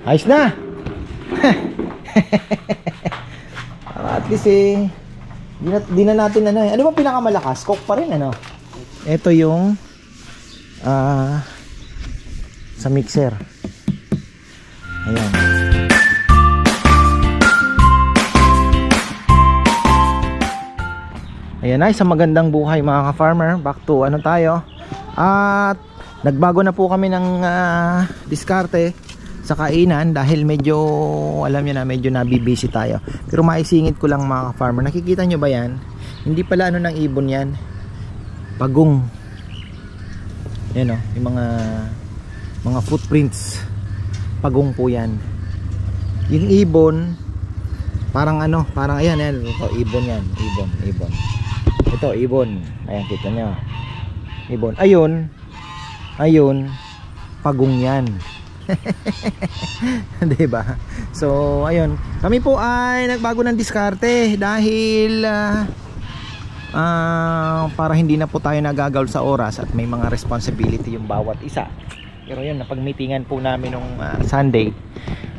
Ayos na. At least di na natin ano. Ano ba pinakamalakas? Coke pa rin ano. Ito yung sa mixer. Ayan. Ayan ay, sa magandang buhay mga ka-farmer. Back to ano tayo. At nagbago na po kami ng diskarte sa kainan dahil medyo, alam nyo na, medyo nabibisi tayo. Pero maisingit ko lang mga ka-farmer. Nakikita nyo ba yan? Hindi pala ano ng ibon yan. Pagong. Yan o, yung mga footprints. Pagong po yan. Yung ibon, parang ano, parang ayan, ito, ibon yan. Ibon. Ito, ibon. Ayan, kita nyo. Ibon. Ayun, pagong yan. Diba? So, ayun. Kami po ay nagbago ng diskarte dahil para hindi na po tayo nagagawl sa oras at may mga responsibility yung bawat isa. Pero yun, napag-meetingan po namin nung Sunday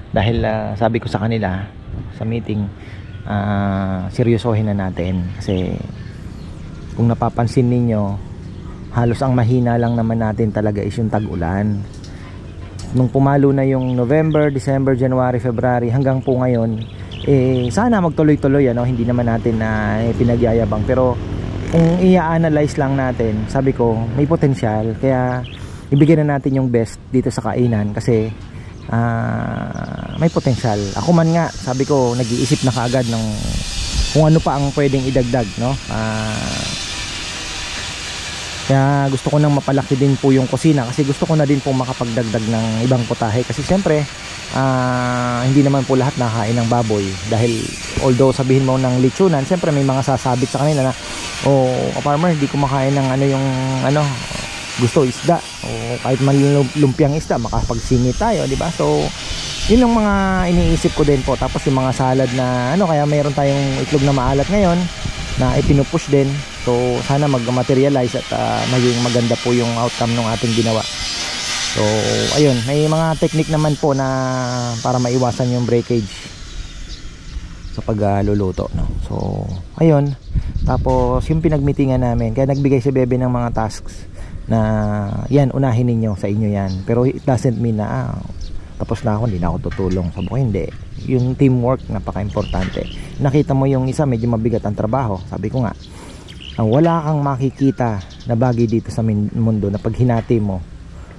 dahil sabi ko sa kanila sa meeting, seryosohin na natin kasi kung napapansin ninyo, halos ang mahina lang naman natin talaga is yung tag-ulan. Nung pumalo na yung November, December, January, February hanggang po ngayon, sana magtuloy-tuloy ano, hindi naman natin na pinagyayabang, pero kung i-analyze lang natin, sabi ko may potensyal, kaya ibigay na natin yung best dito sa kainan kasi may potensyal. Ako man nga, sabi ko, nag-iisip na kaagad ng kung ano pa ang pwedeng idagdag, no? Kaya gusto ko nang mapalaki din po yung kusina kasi gusto ko na din po makapagdagdag ng ibang putahe kasi siyempre hindi naman po lahat nakain ng baboy dahil although sabihin mo ng lechonan, siyempre may mga sasabit sa kanila na farmer, hindi kumakain ng ano yung ano, gusto isda o kahit malumpiang isda makapagsingit tayo, di ba? So yun ang mga iniisip ko din po. Tapos yung mga salad na ano, kaya mayroon tayong itlog na maalat ngayon na ipinupush din. So sana mag-materialize at maging maganda po yung outcome ng ating ginawa. So ayun, may mga technique naman po na para maiwasan yung breakage sa pagluluto, no? So ayun, tapos yung pinagmeetingan namin, kaya nagbigay si Bebe ng mga tasks na yan, unahin ninyo, sa inyo yan. Pero it doesn't mean na tapos na ako, hindi na ako tutulong. Sabi ko, hindi. Yung teamwork, napaka-importante. Nakita mo yung isa, medyo mabigat ang trabaho. Sabi ko nga, wala kang makikita na bagay dito sa mundo na pag hinati mo,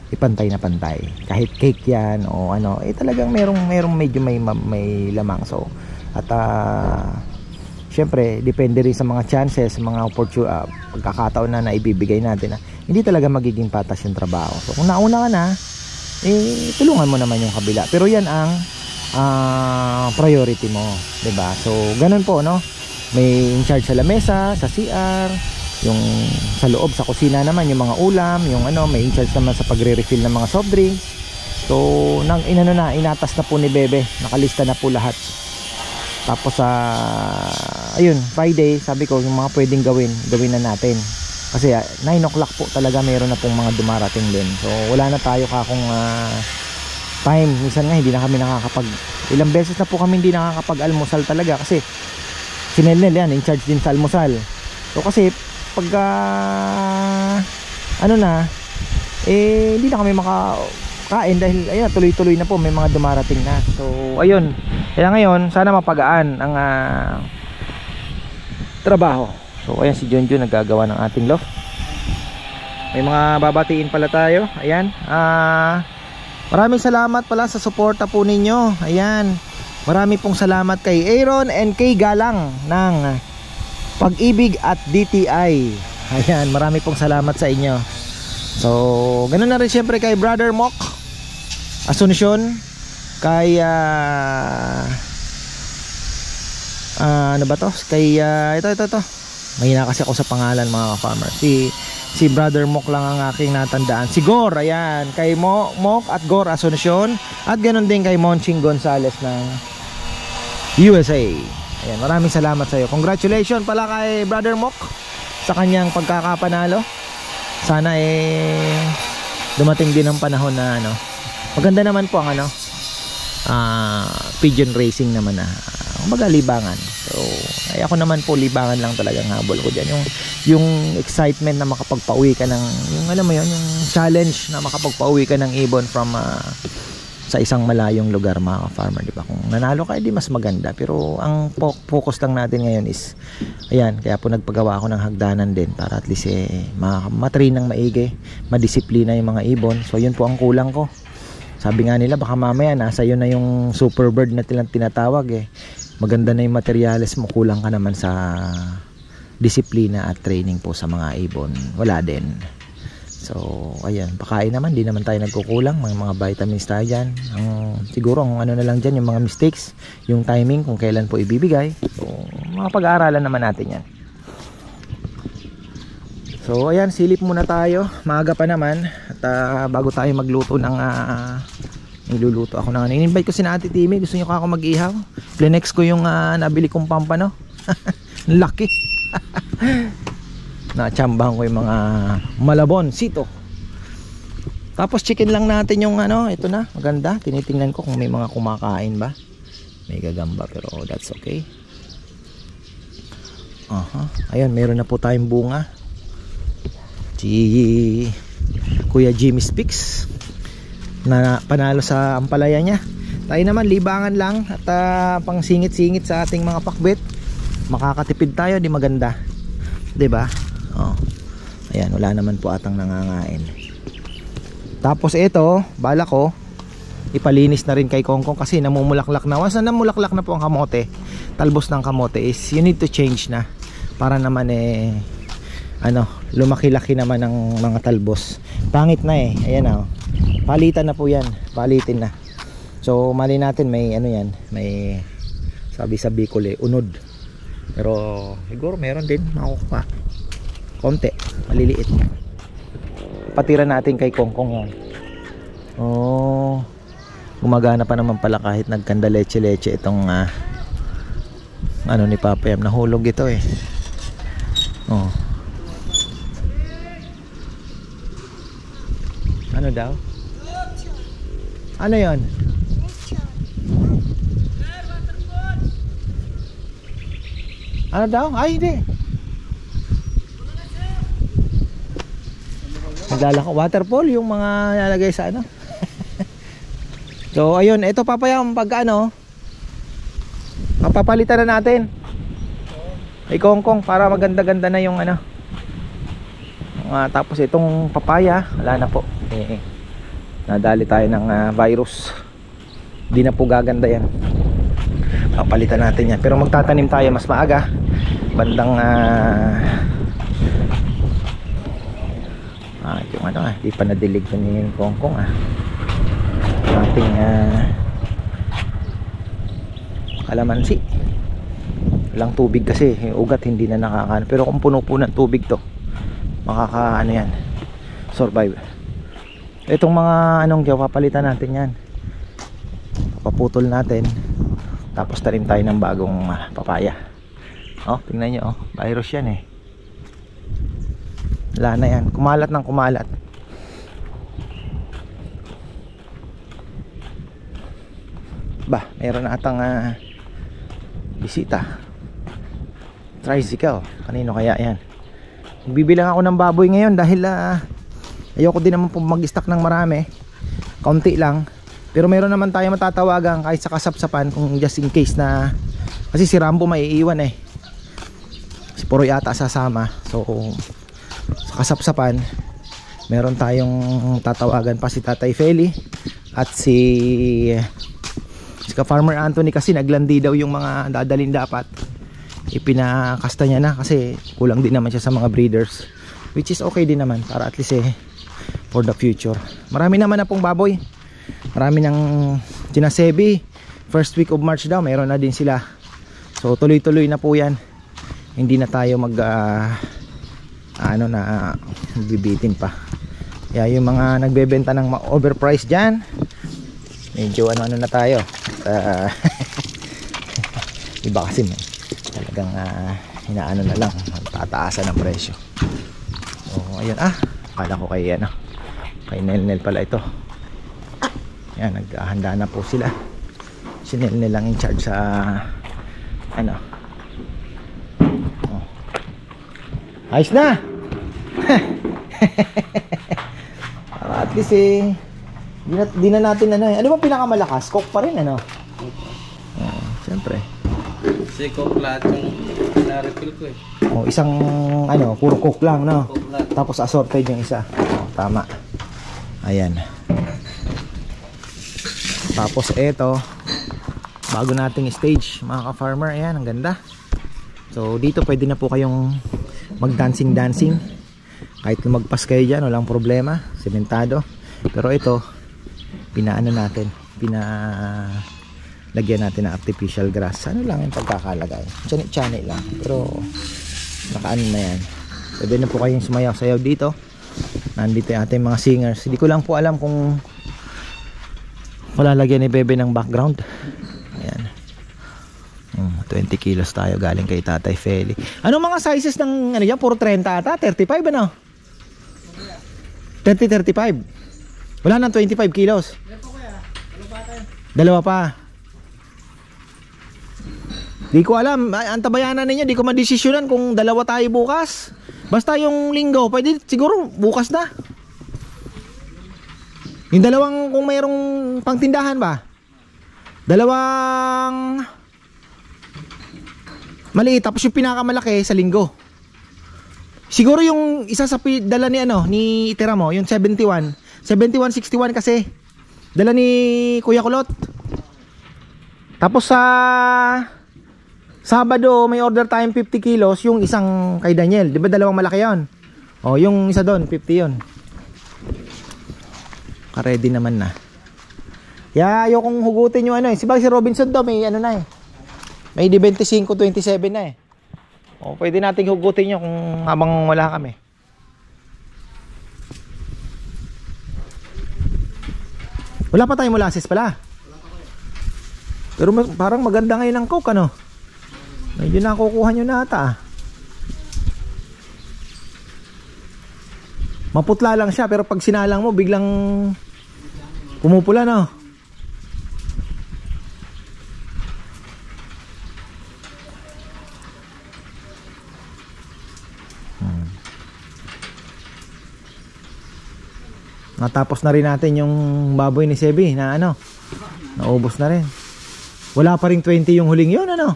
ipantay na pantay. Kahit cake yan o ano, talagang merong medyo may lamang. So, at syempre, depende rin sa mga chances, mga pagkakataon na ibibigay natin na hindi talaga magiging patas yung trabaho. So, kung nauna ka na, tulungan mo naman yung kabila. Pero yan ang priority mo, 'di ba? So, ganun po, no? May in charge sa lamesa, sa CR, yung sa loob sa kusina naman yung mga ulam, yung ano, may in charge naman sa pagre-refill ng mga soft drinks. So, inatas na po ni Bebe, nakalista na po lahat. Tapos ayun, Friday, sabi ko yung mga pwedeng gawin na natin. Kasi 9 o'clock po talaga meron na pong mga dumarating din. So wala na tayo kakong time. Minsan nga hindi na kami ilang beses na po kami hindi nakakapag-almusal talaga kasi si Nel yan, in charge din sa almusal. So kasi pagka hindi na kami makakain dahil ayun, tuloy-tuloy na po, may mga dumarating na. So ayun, kaya ngayon sana mapagaan ang trabaho. So ayan, si Junjun naggagawa ng ating loft. May mga babatiin pala tayo. Ayan, maraming salamat pala sa suporta po ninyo. Ayan, marami pong salamat kay Aaron and kay Galang ng Pag-ibig at DTI. Ayan, marami pong salamat sa inyo. So ganun na rin syempre kay Brother Mok Asuncion, kay ano ba to? Kay ito. Mahina kasi ako sa pangalan mga farmer. Si Brother Mok lang ang aking natandaan. Si Gor, ayan, kay Mok at Gor Asuncion, at ganoon din kay Monching Gonzales ng USA. Ayan, maraming salamat sa iyo. Congratulations pala kay Brother Mok sa kanyang pagkakapanalo. Sana dumating din ang panahon na maganda naman po ang pigeon racing naman na kumbaga libangan. So ay ako naman po libangan lang talagang habol ko diyan, yung excitement na makapagpauwi ka ng yung alam mo yun, yung challenge na makapagpauwi ka ng ibon from sa isang malayong lugar mga farmer, di ba? Kung nanalo ka, di mas maganda. Pero ang focus lang natin ngayon is ayan, kaya po nagpagawa ako ng hagdanan din para at least matrain ng maigi, madisiplina yung mga ibon. So yun po ang kulang ko. Sabi nga nila baka mamaya nasa yun na yung super bird na tinatawag maganda na yung materyales mo, kulang ka naman sa disiplina at training po sa mga ibon, wala din. So ayan, pakain naman, di naman tayo nagkukulang, mga vitamins tayo dyan. Siguro ang ano na lang dyan, yung mga mistakes, yung timing kung kailan po ibibigay. So mga pag-aaralan naman natin yan. So ayan, silip muna tayo, maaga pa naman. At bago tayo magluto ng niluluto ako ng in-invite ko si Ate Timmy, gusto niyo ako mag-ihaw. Plenex ko yung nabili kong pampano. Lucky. Natsambahan ko yung mga malabon, sito. Tapos chicken lang natin yung ito na, maganda. Tinitingnan ko kung may mga kumakain ba. May gagamba pero that's okay. Ayun, meron na po tayong bunga. Si Kuya Jimmy Speaks na panalo sa ampalaya niya. Tayo naman libangan lang at pang singit-singit sa ating mga pakbet. Makakatipid tayo, di maganda. 'Di ba? Ayan, wala naman po atang nangangain. Tapos ito, bala ko ipalinis na rin kay Kongkong kasi namumulaklak na. Once na namulaklak na po ang kamote, talbos ng kamote is you need to change na para naman lumaki-laki naman ng mga talbos. Pangit na ayan palitan na po yan, palitin na. So mali natin may yan, may sabi sa Bicol unod. Pero siguro meron din makukuha konti, maliliit. Patira natin kay Kongkong yan. Gumagana pa naman pala kahit nagkanda leche-leche itong ni Papa Yam. Nahulog ito Ano daw? Ano yon? Ano daw? Ay hindi. Naglalako waterfall yung mga nalagay sa So ayun, ito papayam pag mapapalitan na natin kay Kongkong para maganda-ganda na yung tapos itong papaya wala na po, nadali tayo ng virus, di na po gaganda yan. Papalitan natin yan, pero magtatanim tayo mas maaga, bandang yung di pa nadilig ko ni Kongkong ating kalamansi. Walang tubig kasi, ugat hindi na nakakaano, pero kung puno po ng tubig to yan, survive. Itong mga papalitan natin yan, papaputol natin, tapos tanim tayo ng bagong papaya. Tingnan nyo, virus yan wala na yan, kumalat ng kumalat. Meron na atang bisita, tricycle. Kanino kaya yan? Bibilang ako ng baboy ngayon dahil ayoko din naman po mag-stock ng marami, kaunti lang. Pero meron naman tayo matatawagan kahit sa kasapsapan kung just in case na, kasi si Rambo maiiwan si Puro yata sasama. So sa kasapsapan meron tayong tatawagan pa, si Tatay Feli at si Farmer Anthony, kasi naglandi daw yung mga dadalhin, dapat ipinakasta niya na kasi kulang din naman siya sa mga breeders, which is okay din naman para at least for the future. Marami naman na pong baboy, marami ng sinasebi first week of March daw meron na din sila. So tuloy-tuloy na po yan, hindi na tayo bibitin pa. Kaya yung mga nagbebenta ng overpriced dyan, medyo na tayo. Iba kasi talagang hinaano na lang, tataasan ng presyo. So ayun, akala ko kay Nel pala ito. Yan, naghahanda na po sila. Sinil nilang in charge sa ano. Oh. Ayos na. Para at least di na natin ano. Ano bang pinakamalakas? Coke pa rin ano? Siyempre. Kasi Coke lahat yung na-refill ko eh. Oh, isang ano, puro Coke lang, no? Coke lahat. Tapos assorted yung isa. Oh, tama. Ayan. Tapos eto, bago nating stage, mga ka-farmer, ayan, ang ganda. So dito pwede na po kayong mag-dancing. Kahit lumagpas kayo dyan, walang problema. Sementado. Pero ito, pinaano natin, lagyan natin ng artificial grass. Ano lang yung pagkakalagay, chani lang, pero nakaano na yan. Pwede na po kayong sumayaw-sayaw dito. Nandito yung ating mga singers. Hindi ko lang po alam kung lalagyan ni Bebe ng background. Ayan. 20 kilos tayo galing kay Tatay Feli. Anong mga sizes ng ano yan? Puro 30 ata? 35 ano? 35. Wala nang 25 kilos. Dalawa pa. Di ko alam. Ang tabayanan ninyo, di ko madesisyonan kung dalawa tayo bukas. Basta yung linggo, pwede siguro bukas na. Yung dalawang, kung mayroong pangtindahan ba? Dalawang maliit, tapos yung pinakamalaki sa linggo. Siguro yung isa sa dala ni ano, ni Itera mo, yung 7161 kasi dala ni Kuya Kulot. Tapos sa Sabado may order tayong 50 kilos, yung isang kay Daniel, di ba dalawang malaki yon? O yung isa doon 50 yon. Ready naman na. Kaya ayokong hugutin yung ano eh. Si Robinson daw may ano na eh. May 25-27 na eh. O pwede nating hugutin yun kung habang wala kami. Wala pa tayong molasses pala. Pero parang maganda ngayon ang Coke ano. Medyo nakukuha nyo na ata. Maputla lang siya pero pag sinalang mo biglang pumupula no. Natapos na rin natin yung baboy ni Sebi na ano. Naubos na rin. Wala pa ring 20 yung huling yun ano.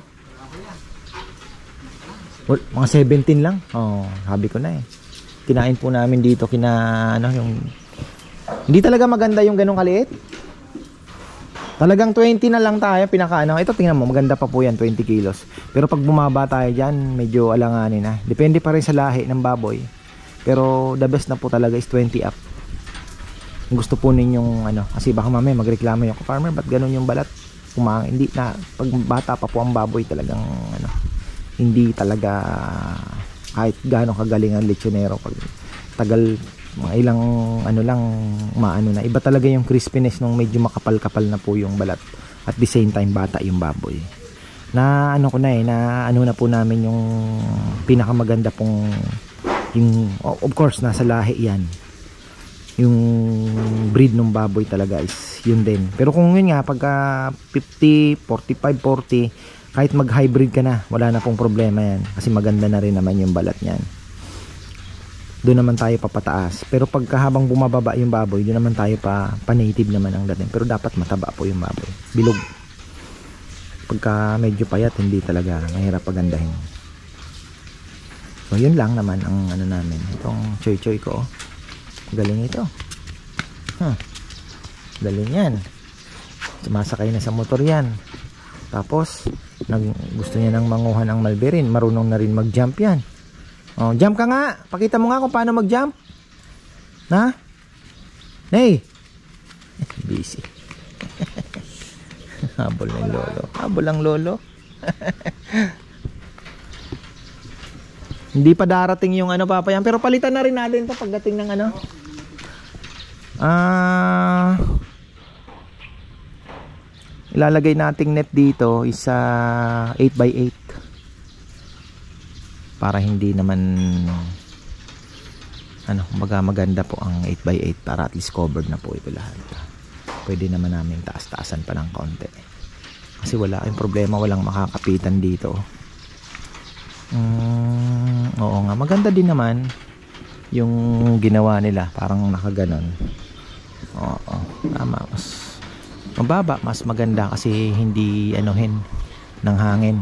Mga 17 lang. Oh, sabi ko na eh. Kinain po namin dito ano yung hindi talaga maganda yung ganong kaliit. Talagang 20 na lang tayo pinakaano. Ito tingnan mo, maganda pa po yan 20 kilos. Pero pag bumaba tayo diyan, medyo alanganin na. Depende pa rin sa lahi ng baboy. Pero the best na po talaga is 20 up. Gusto po ninyong ano, kasi baka mamaya magreklamo yung farmer, ba't ganun yung balat? Hindi na pag bata pa po ang baboy talagang ano, hindi talaga kahit gaano kagaling ang lechonero pag tagal mga ilang ano lang maano na iba talaga yung crispiness nung medyo makapal-kapal na po yung balat at the same time bata yung baboy na ano ko na na ano na po namin yung pinakamaganda pong yung of course nasa lahi yan yung breed ng baboy talaga is yun din pero kung yun nga pagka 50, 45, 40 kahit mag-hybrid ka na, wala na pong problema yan. Kasi maganda na rin naman yung balat niyan. Doon naman tayo papataas. Pero pagka habang bumababa yung baboy, doon naman tayo pa-native naman ang dating. Pero dapat mataba po yung baboy. Bilog. Pagka medyo payat, hindi talaga. Mahirap pagandahin. So, yun lang naman ang ano namin. Itong choy-choy ko. Galing ito. Galing yan. Sumasakay na sa motor yan. Tapos gusto niya nang manguhan ang Malverin, marunong na rin mag-jump yan. Oh, jump ka nga. Pakita mo nga kung paano mag-jump. Na? Hey. Busy. Habol ng lolo. Habol ang lolo. Hindi pa darating yung ano papayan, pero palitan na rin natin 'to pagdating ng ano. Ilalagay nating net dito is 8x8 para hindi naman ano, maganda po ang 8x8 para at least covered na po ito lahat. Pwede naman namin taas-taasan pa ng konti. Kasi wala yung problema, walang makakapitan dito. Oo nga, maganda din naman yung ginawa nila, parang nakaganon. Oo, tama. Mas mababa, mas maganda kasi hindi anuhin ng hangin.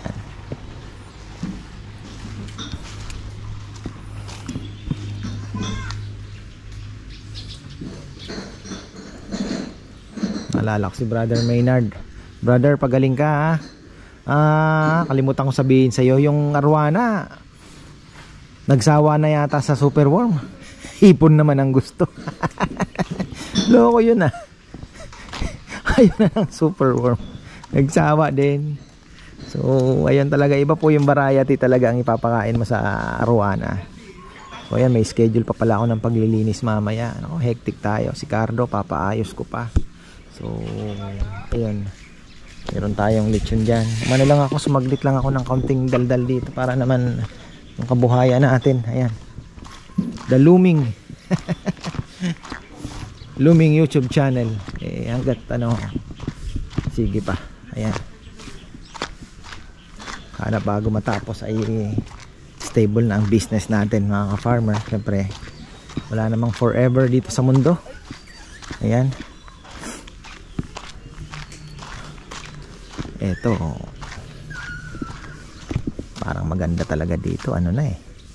Yan. Naalala ko si Brother Maynard. Brother, pagaling ka ha. Kalimutan ko sabihin sa'yo, yung arwana nagsawa na yata sa superworm. Hipon naman ang gusto. Loko yun ayun na ng superworm, nagsawa din. So ayun talaga, iba po yung variety talaga ang ipapakain mo sa arwana. So ayan, may schedule pa pala ako ng paglilinis mamaya. Ako, hectic tayo. Si Cardo, papaayos ko pa. So ayun, meron tayong lechon dyan. Umano lang ako, sumaglit lang ako ng kaunting daldal dito para naman yung kabuhayan natin. Ayan, the looming looming YouTube channel. Hanggat sige pa. Ayan, sana bago matapos ay stable na ang business natin, mga ka-farmer. Siyempre wala namang forever dito sa mundo. Ayan, eto, parang maganda talaga dito.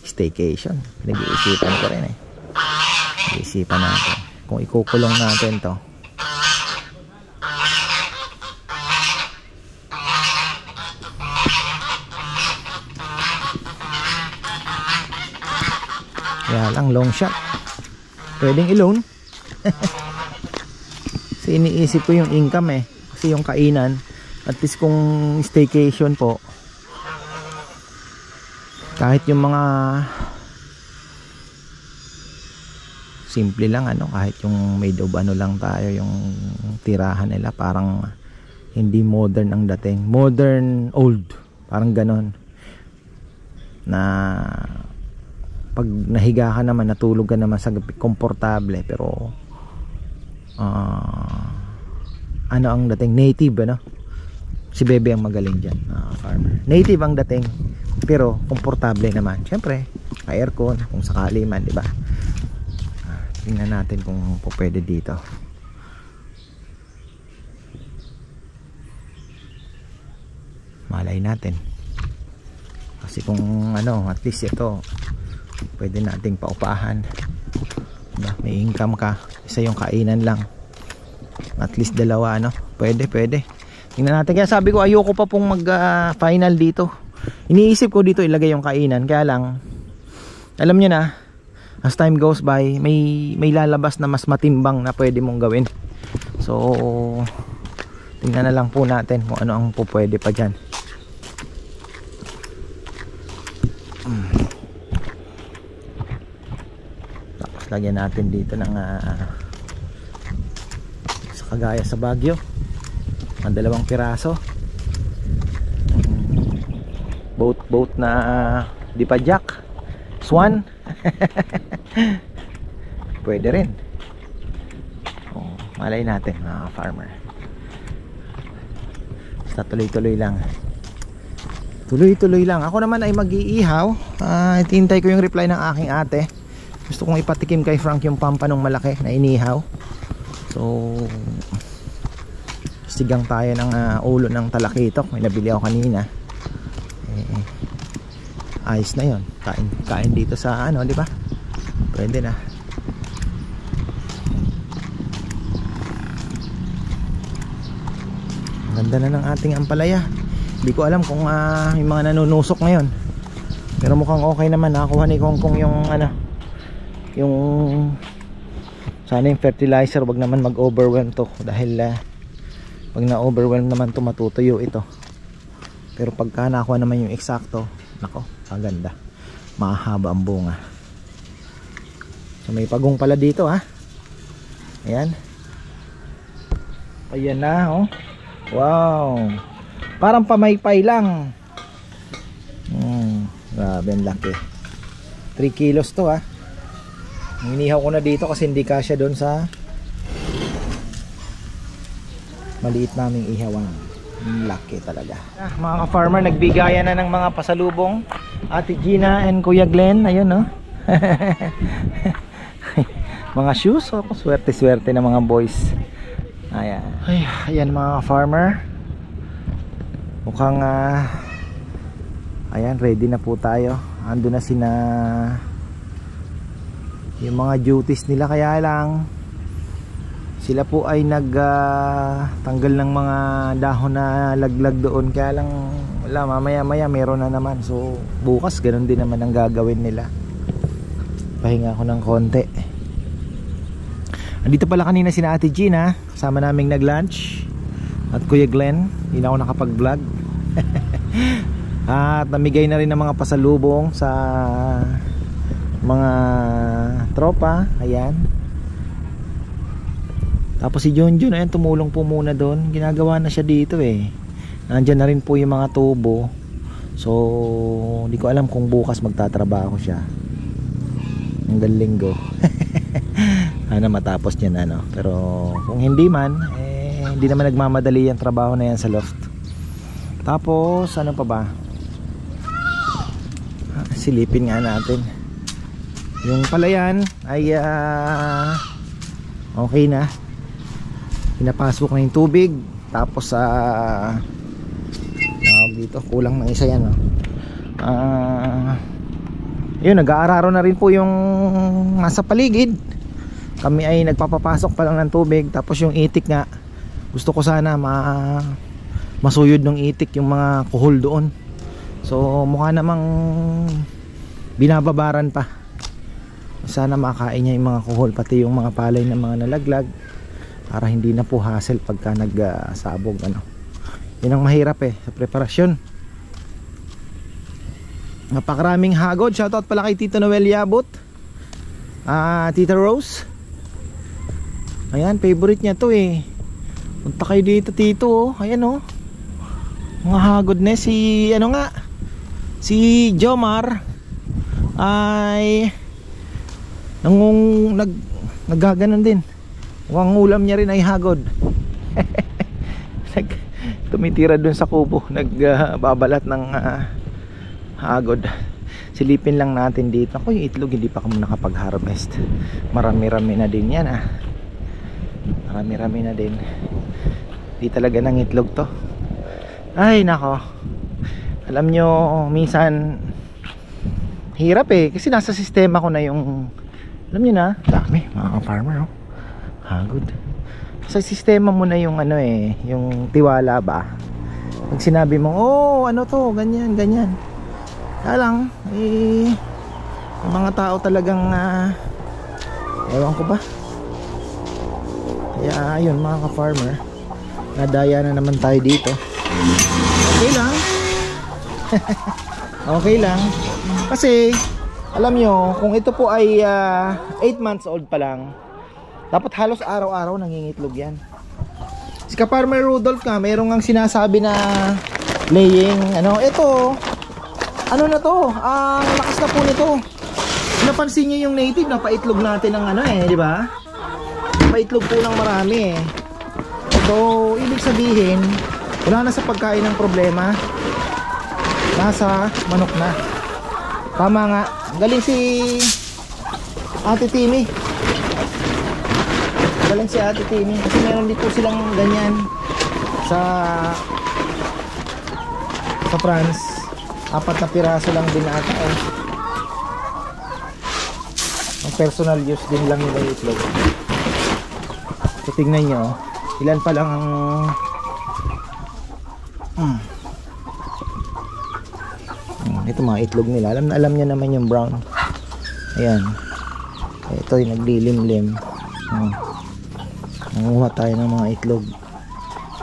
Staycation. Nag-iisipan ko rin Nag-iisipan natin kung ikukulong natin to. Kaya lang, long shot. Pwedeng i-loan. Kasi iniisip ko yung income kasi yung kainan, at least kung staycation po, kahit yung mga simple lang kahit yung made of lang tayo, yung tirahan nila parang hindi modern ang dating, modern old, parang ganon, na pag nahiga ka naman, natulog ka naman sa gabi, komportable. Pero ang dating native, si Bebe ang magaling dyan, farmer. Native ang dating, pero komportable naman. Siyempre, aircon kung sakali man, di ba? Tingnan natin kung pwede dito. Malay natin. Kasi kung at least ito, pwede nating paupahan. Diba? May income ka. Isa yung kainan lang. At least dalawa, Pwede. Tingnan natin. Kaya sabi ko, ayoko pa pong mag-final dito. Iniisip ko dito ilagay yung kainan. Kaya lang, alam nyo na, as time goes by, may lalabas na mas matimbang na pwede mong gawin. So tingnan na lang po natin kung ano ang pwede pa dyan. Tapos lagyan natin dito ng sa kagaya sa Baguio, ang 2 piraso boat na dipadjak, swan. Pwede rin. Malay natin, mga farmer. Basta tuloy-tuloy lang. Tuloy-tuloy lang. Ako naman ay mag-iihaw. Hintay ko yung reply ng aking ate. Gusto kong ipatikim kay Frank yung pampanong malaki na inihaw. So sigang tayo ng ulo ng talakitok. May nabili ako kanina. Ayos na yon. Kain dito sa di ba? Pwede na. Ganda na ng ating ampalaya. Hindi ko alam kung yung mga nanunusok ngayon, pero mukhang okay naman. Nakakuha ni Kongkong yung yung sana yung fertilizer, wag naman mag-overwhelm to, dahil pag na-overwhelm naman to, matutuyo ito. Pero pagka nakuha naman yung eksakto, nako, maganda, mahaba ang bunga. So may pagong pala dito ayan. Ayan na wow, parang pamaypay lang. Grabe, ang laki. 3 kilos to Inihaw ko na dito kasi hindi kasya doon sa maliit naming ihawan. Laki talaga. Mga ka-farmer, nagbigayan na ng mga pasalubong Ate Gina and Kuya Glenn. Ayun, no? Mga shoes. Oh, swerte-swerte na mga boys. Ayan. Ayan mga ka-farmer. Mukhang ayan, ready na po tayo. Ando na sina yung mga duties nila, kaya lang sila po ay tanggal ng mga dahon na laglag doon, kaya lang wala, mamaya maya meron na naman. So bukas ganun din naman ang gagawin nila. Pahinga ako ng konti. Andito pala kanina sina Ate Gina, kasama naming nag-lunch, at Kuya Glenn. Hindi na ako nakapag-vlog. At namigay na rin ng mga pasalubong sa mga tropa. Ayan. Tapos si Junjun, ayan, tumulong po muna doon. Ginagawa na siya dito eh. Nandyan na rin po yung mga tubo. So hindi ko alam kung bukas magtatrabaho siya hanggang linggo. Sana matapos niya na, no? Pero kung hindi man, hindi naman nagmamadali yung trabaho na yan sa loft. Tapos ano pa ba? Silipin nga natin. Yung palayan ay okay na. Pinapasok na yung tubig. Tapos dito kulang ng isa yan, no? Yun, nag-aararo na rin po yung nasa paligid. Kami ay nagpapapasok pa lang ng tubig. Tapos yung itik nga, gusto ko sana masuyod ng itik yung mga kuhol doon. So mukha namang binababaran pa. Sana makain niya yung mga kuhol, pati yung mga palay na mga nalaglag, para hindi na po hassle pagka nagsabog, ano. Yun ang mahirap sa preparasyon. Napakaraming hagod. Shoutout pala kay Tito Noel Yabot, Tita Rose. Ayan, favorite niya to Punta kayo dito, Tito. Ayan, oh, mga hagod na. Si si Jomar ay naggaganon din. Ang ulam niya rin ay hagod. Tumitira dun sa kubo, nagbabalat ng hagod. Silipin lang natin dito. Ako, yung itlog hindi pa kami nakapag-harvest. Marami-rami na din yan, marami-rami na din. Di talaga ng itlog to. Ay nako, alam nyo, minsan hirap kasi nasa sistema ko na yung, alam nyo na, dami mga farmer, hagod. Sa sistema mo na yung yung tiwala ba. Pag sinabi mo, ano to, ganyan, ganyan. Kaya lang, yung mga tao talagang ewan ko ba. Kaya ayun mga ka-farmer, nadaya na naman tayo dito. Okay lang. Okay lang. Kasi alam nyo, kung ito po ay 8 months old pa lang, dapat halos araw-araw nangingitlog yan. Si ka-farmer Rudolph nga, mayroong ang sinasabi na laying, ito, ano na to, ang lakas na po nito. Napansin nyo yung native, napaitlog natin ng di ba? Napaitlog po ng marami So, ibig sabihin, wala na sa pagkain ng problema, nasa manok na. Tama nga, galing si Ate Timmy. Galing si Ate Timmy. Kasi meron dito silang ganyan sa France. 4 na piraso lang din ata. Ang personal use din lang nila yung itlog. So tingnan nyo, ilan pa lang ang ito mga itlog nila. Alam niya naman yung brown. Ayan. Ito yung naglilimlim. Nanguha tayo ng mga itlog.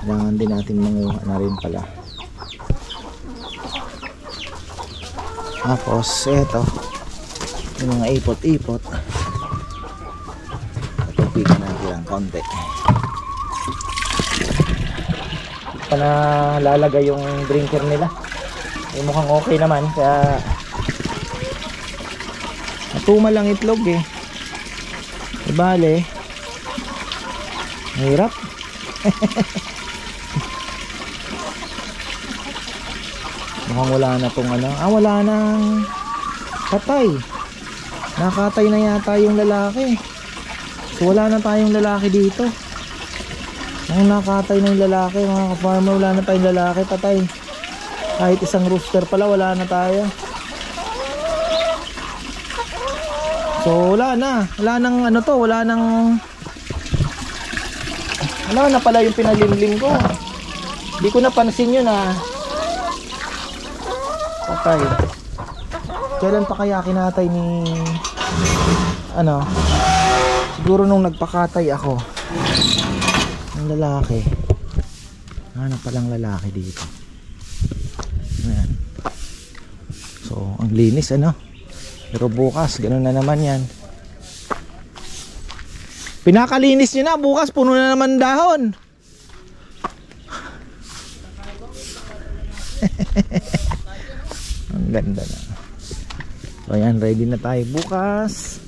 Kailangan din natin manguha na rin pala. Tapos eto, yung mga ipot-ipot, pagpigan natin ang konti. Pa na lalagay yung drinker nila. Mukhang okay naman, kaya natuma lang itlog Bale, hirap. Mukhang wala na tong ano. Wala nang patay. Nakatay na yata yung lalaki. So wala na tayong lalaki dito. Ang nakatay na yung lalaki, mga ka-farmer, wala na tayong lalaki patay. Kahit isang rooster pala, wala na tayo. So wala na. Wala nang ano to, wala na pala yung pinalimlim ko. Hindi ko napansin yun patay. Kailan pa kaya kinatay ni ano? Siguro nung nagpakatay ako ng lalaki. Hanap palang lalaki dito. Ayan. So ang linis ano. Pero bukas ganoon na naman yan. Pinakalinis nyo na, bukas puno na naman dahon. Ang ganda na. So ayan, ready na tayo bukas.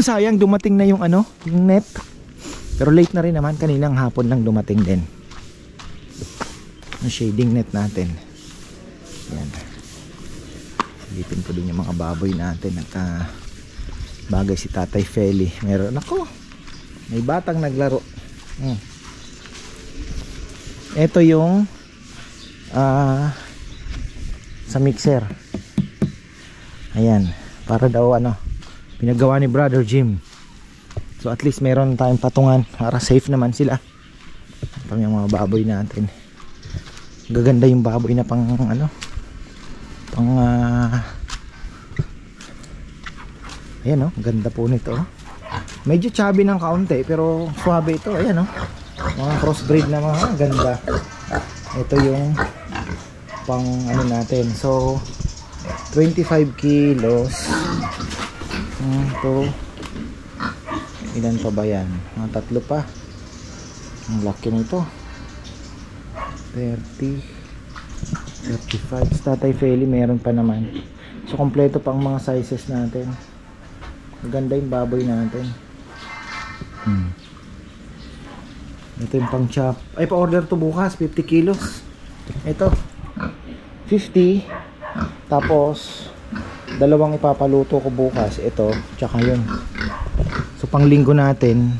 Sayang dumating na yung ano, yung net. Pero late na rin naman, kaninang hapon lang dumating din. Yung shading net natin. Ayan. Silipin ko din yung mga baboy natin at bagay si Tatay Feli. Meron ako. May batang naglaro. Ito yung sa mixer. Ayan, para daw ano, pinagawa ni Brother Jim. So at least meron tayong patungan para safe naman sila. Ito yung mga baboy natin. Gaganda yung baboy na pang ano, pang ayan o, ganda po nito. Medyo chubby ng kaunti pero suwabe ito. Ayan o, mga crossbreed na mga ganda. Ito yung pang ano natin. So 25 kilos. Ito, ilan pa ba yan? Mga tatlo pa. Ang laki nito. 30, 35. Tatay Feli meron pa naman. So kompleto pa ang mga sizes natin. Maganda yung baboy natin. Ito yung pang chop. Ay, pa-order to bukas, 50 kilos. Ito 50. Tapos dalawang ipapaluto ko bukas. Ito, tsaka yun. So pang linggo natin.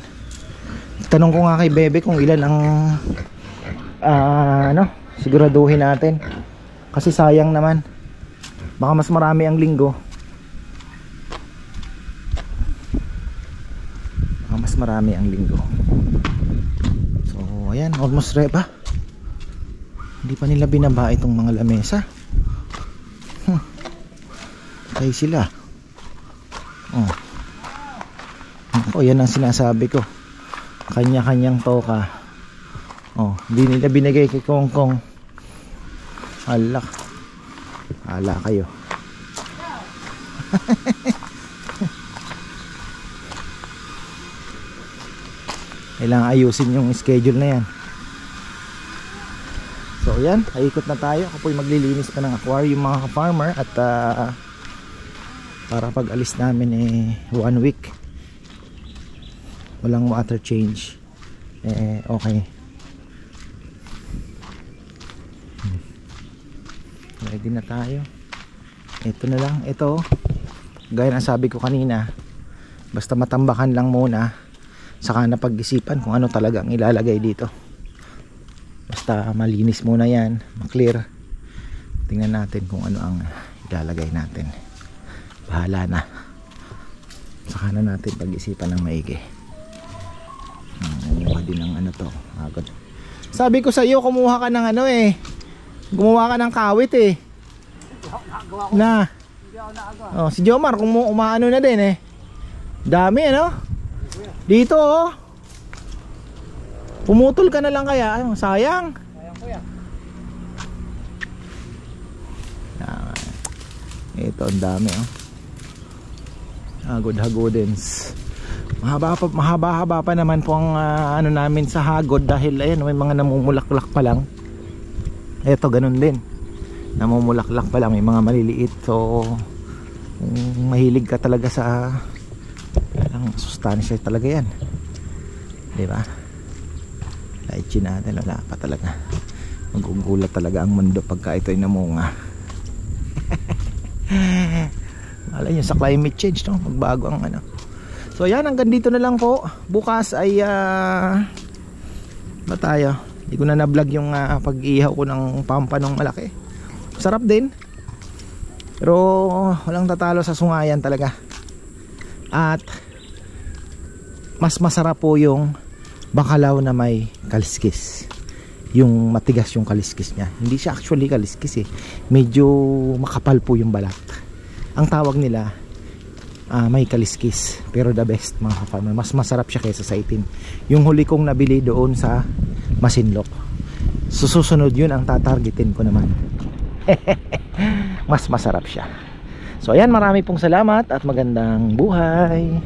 Tanong ko nga kay Bebe kung ilan ang ano, siguraduhin natin. Kasi sayang naman. Baka mas marami ang linggo. Mas marami ang linggo. So ayan, almost ready pa. Hindi pa nila binaba itong mga lamesa. Patay sila. Yan ang sinasabi ko. Kanya-kanyang toka. Hindi nila binigay kay Kong Kong. Alak. Hala kayo. Kailangan ayusin yung schedule na yan. So yan, aikot na tayo. Ako po'y maglilinis pa ng aquarium mga ka-farmer. At para pag alis namin 1 week walang water change. Okay. Ready na tayo. Ito na lang. Ito, gaya ng sabi ko kanina, basta matambakan lang muna, saka na pag-isipan kung ano talaga ang ilalagay dito. Basta malinis muna yan, maklear. Tingnan natin kung ano ang ilalagay natin. Bahala na. Saka na natin pag-isipan ng maigi. Kumuha din ng ano to. Agad. Sabi ko sa iyo, kumuha ka ng ano gumawa ka ng kawit na. Si Jomar umaano na din dami dito pumutol ka na lang kaya. Sayang. Ito ang dami hagod-hagodens. Mahaba-haba pa naman po ang ano namin sa hagod dahil ayan, may mga namumulaklak pa lang. Ito ganun din, namumulaklak pa lang, may mga maliliit. So mahilig ka talaga sa sustansya talaga yan, diba? Lychee natin wala pa talaga. Magugulat talaga ang mundo pagka ito'y namunga. Malay nyo sa climate change, no? Magbago ang ano. So yan, hanggang dito na lang po. Bukas ay ba tayo? Hindi ko na na-vlog yung pag-ihaw ko ng pampanong malaki. Sarap din. Pero walang tatalo sa sungayan talaga. At mas masarap po yung bacalao na may kaliskis. Yung matigas yung kaliskis niya. Hindi siya actually kaliskis eh. Medyo makapal po yung balat. Ang tawag nila may kaliskis. Pero the best mga ka-farmer, mas masarap siya kaysa sa itim. Yung huli kong nabili doon sa Masinloc. Susunod yun ang tatargetin ko naman. Mas masarap siya. So ayan, marami pong salamat at magandang buhay.